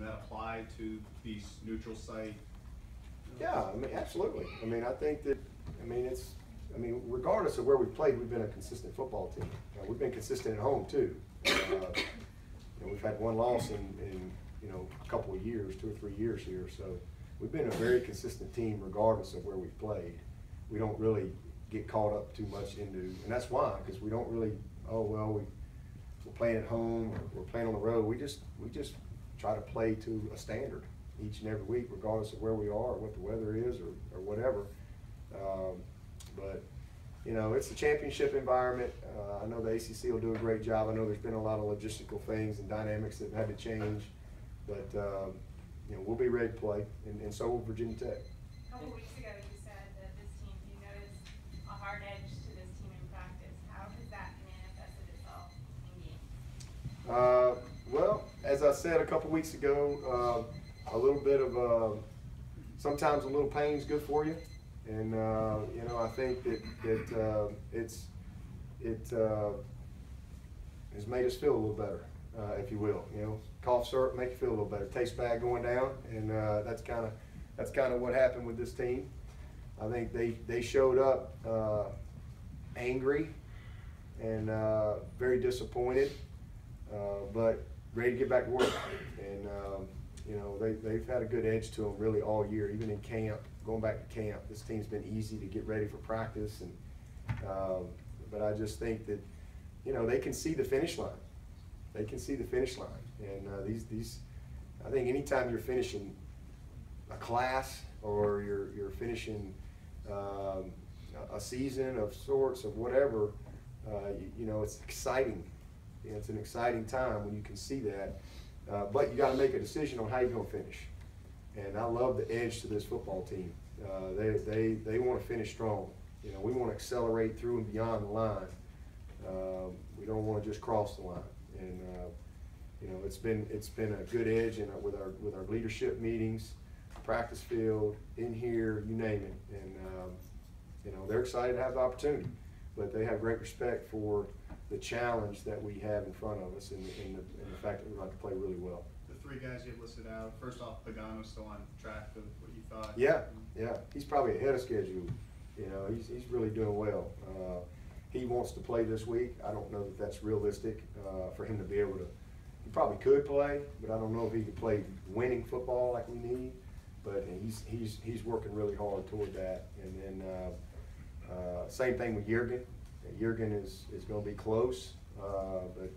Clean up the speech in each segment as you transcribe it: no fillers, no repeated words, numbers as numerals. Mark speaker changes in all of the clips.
Speaker 1: Can that apply to these neutral site?
Speaker 2: Yeah, I mean, absolutely. I mean, I think that, regardless of where we've played, we've been a consistent football team. We've been consistent at home too. We've had one loss in a couple of years, 2 or 3 years here. So we've been a very consistent team regardless of where we've played. We don't really get caught up too much into, and that's why, because we don't really, we're playing at home or we're playing on the road. We just try to play to a standard each and every week, regardless of where we are or what the weather is or whatever. But it's a championship environment. I know the ACC will do a great job. I know there's been a lot of logistical things and dynamics that have had to change, but we'll be ready to play, and so will Virginia Tech.
Speaker 3: A couple weeks ago, you said that this team, you noticed a hard edge to this team in practice. How has that manifested itself in games?
Speaker 2: Well, as I said a couple weeks ago, a little bit of sometimes a little pain is good for you, and I think that it has made us feel a little better, if you will. Cough syrup make you feel a little better. Tastes bad going down, and that's kind of what happened with this team. I think they showed up angry and very disappointed, but ready to get back to work. And they've had a good edge to them really all year, even in camp. Going back to camp, this team's been easy to get ready for practice, and but I just think that they can see the finish line. They can see the finish line, and these I think anytime you're finishing a class or you're finishing a season of sorts of whatever, it's exciting. It's an exciting time when you can see that, but you got to make a decision on how you're going to finish. And I love the edge to this football team. They want to finish strong. We want to accelerate through and beyond the line. We don't want to just cross the line. And it's been a good edge, and with our leadership meetings, practice field, in here, you name it. And they're excited to have the opportunity, but they have great respect for the challenge that we have in front of us, and the fact that we're about to play really well.
Speaker 1: The 3 guys you have listed out, first off, Pagano's still on track with what you thought.
Speaker 2: Yeah, he's probably ahead of schedule. He's really doing well. He wants to play this week. I don't know that that's realistic for him to be able to. He probably could play, but I don't know if he could play winning football like we need. But he's working really hard toward that. And then same thing with Jurgen. Jurgen is going to be close, but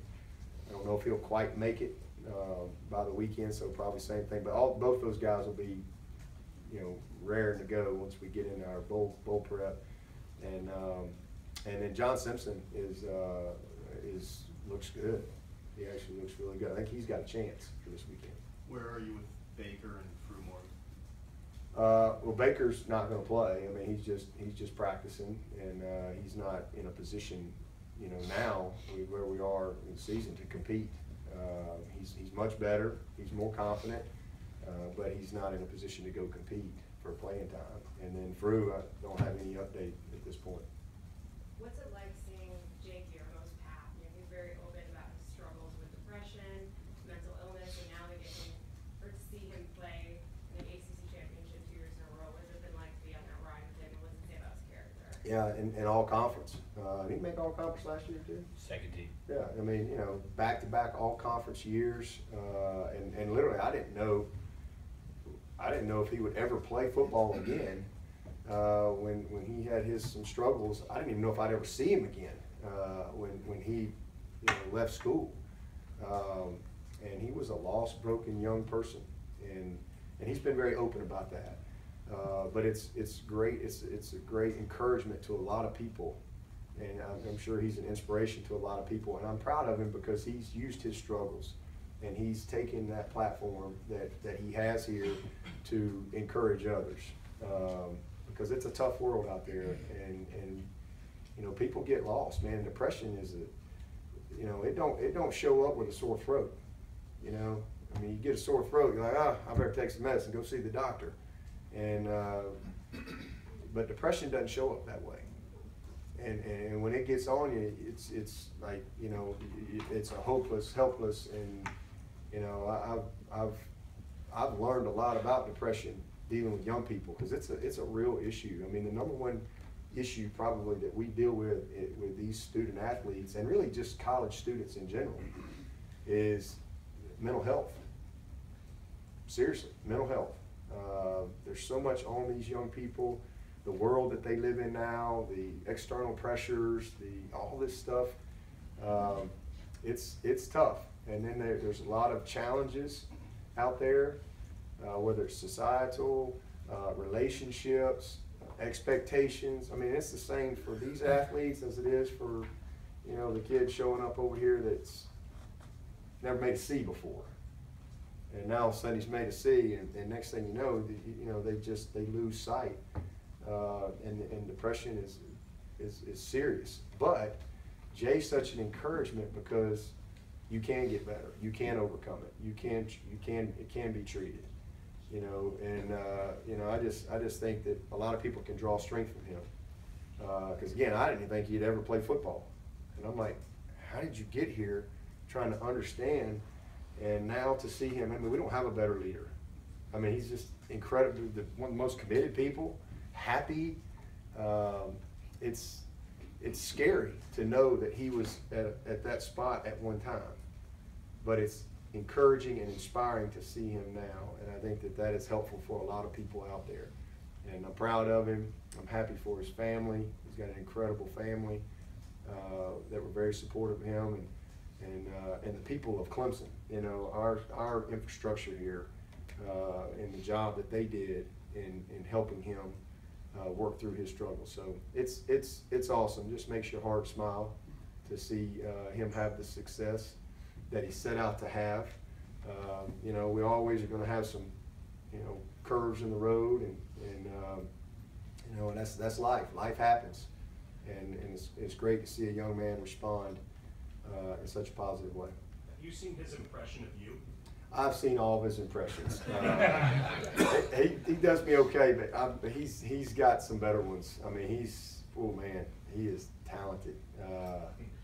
Speaker 2: I don't know if he'll quite make it by the weekend. So probably same thing. But both those guys will be raring to go once we get into our bowl prep. And then John Simpson looks good. He actually looks really good. I think he's got a chance for this weekend.
Speaker 1: Where are you with Baker and Frumore?
Speaker 2: Well, Baker's not going to play. I mean, he's just practicing, and he's not in a position, now where we are in the season to compete. He's much better. He's more confident, but he's not in a position to go compete for playing time. And then Fru, I don't have any update at this point.
Speaker 3: What's it like seeing Jake Yermo's path? He's very open about his struggles with depression, mental illness, and now to see him play in the ACC championship 2 years in a row. What's it been like to be on that ride with him, and what's it say about his character?
Speaker 2: Yeah, in all conference. Did he make all conference last year too?
Speaker 4: Second team.
Speaker 2: Yeah, I mean, back-to-back all conference years, and literally I didn't know if he would ever play football again. When he had some struggles, I didn't even know if I'd ever see him again when he left school. And he was a lost, broken young person, and he's been very open about that. But it's great. It's a great encouragement to a lot of people, and I'm sure he's an inspiration to a lot of people. And I'm proud of him because he's used his struggles, and he's taken that platform that he has here to encourage others. Because it's a tough world out there, and people get lost, man. Depression is it don't show up with a sore throat. I mean, you get a sore throat, you're like, I better take some medicine, go see the doctor. And but depression doesn't show up that way. And when it gets on you, it's like it's a hopeless, helpless, and I've I've learned a lot about depression dealing with young people, because it's a real issue. I mean, the number one issue probably that we deal with these student athletes, and really just college students in general, is mental health. Seriously, mental health. There's so much on these young people, the world that they live in now, the external pressures, all this stuff. It's tough. And then there's a lot of challenges out there, whether it's societal, relationships, expectations. I mean, it's the same for these athletes as it is for, you know, the kid showing up over here that's never made a C before. And now all of a sudden he's made a C, and next thing you know, they lose sight, and depression is serious. But Jay's such an encouragement, because you can get better, you can overcome it, it can be treated, you know. And you know, I just think that a lot of people can draw strength from him, because again, I didn't think he'd ever play football, and I'm like, how did you get here? Trying to understand. And now to see him, I mean, we don't have a better leader. I mean, he's just incredibly, one of the most committed people, happy. It's scary to know that he was at that spot at one time. But it's encouraging and inspiring to see him now. And I think that is helpful for a lot of people out there. And I'm proud of him. I'm happy for his family. He's got an incredible family that were very supportive of him. And the people of Clemson, you know, our infrastructure here, and the job that they did in helping him work through his struggle. So it's awesome. Just makes your heart smile to see him have the success that he set out to have. You know, we always are going to have some, you know, curves in the road, and you know, and that's life. Life happens, and it's great to see a young man respond in such a positive way.
Speaker 4: Have you seen his impression of you?
Speaker 2: I've seen all of his impressions. He does me okay, but he's got some better ones. I mean, oh man, he is talented,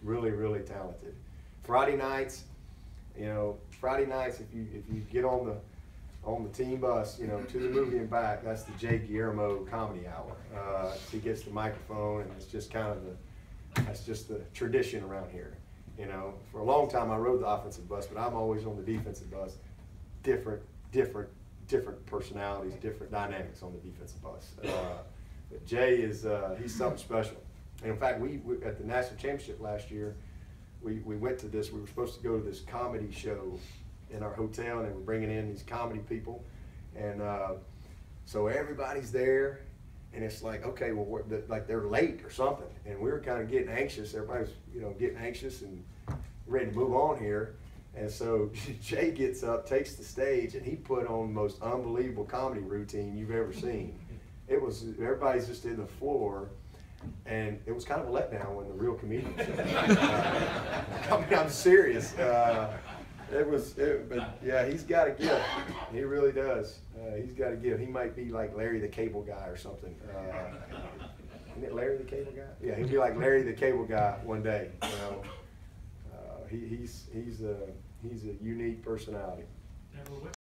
Speaker 2: really, really talented. Friday nights, you know, if you get on the team bus, you know, to the movie and back, that's the Jay Guillermo comedy hour. He gets the microphone, and it's just kind of that's just the tradition around here. You know, for a long time I rode the offensive bus, but I'm always on the defensive bus. Different personalities, different dynamics on the defensive bus. But Jay is he's something special. And in fact, we at the national championship last year, we went to this. We were supposed to go to this comedy show in our hotel, and they were bringing in these comedy people, and so everybody's there. And it's like, okay, well, like they're late or something, and we were kind of getting anxious. Everybody's, you know, getting anxious and ready to move on here. And so Jay gets up, takes the stage, and he put on the most unbelievable comedy routine you've ever seen. It was, everybody's just in the floor, and it was kind of a letdown when the real comedian showed up. I mean, I'm serious. But yeah, he's got a gift. He really does. He's got a gift. He might be like Larry the Cable Guy or something. Isn't it Larry the Cable Guy? Yeah, he'll be like Larry the Cable Guy one day. You know, he's a unique personality.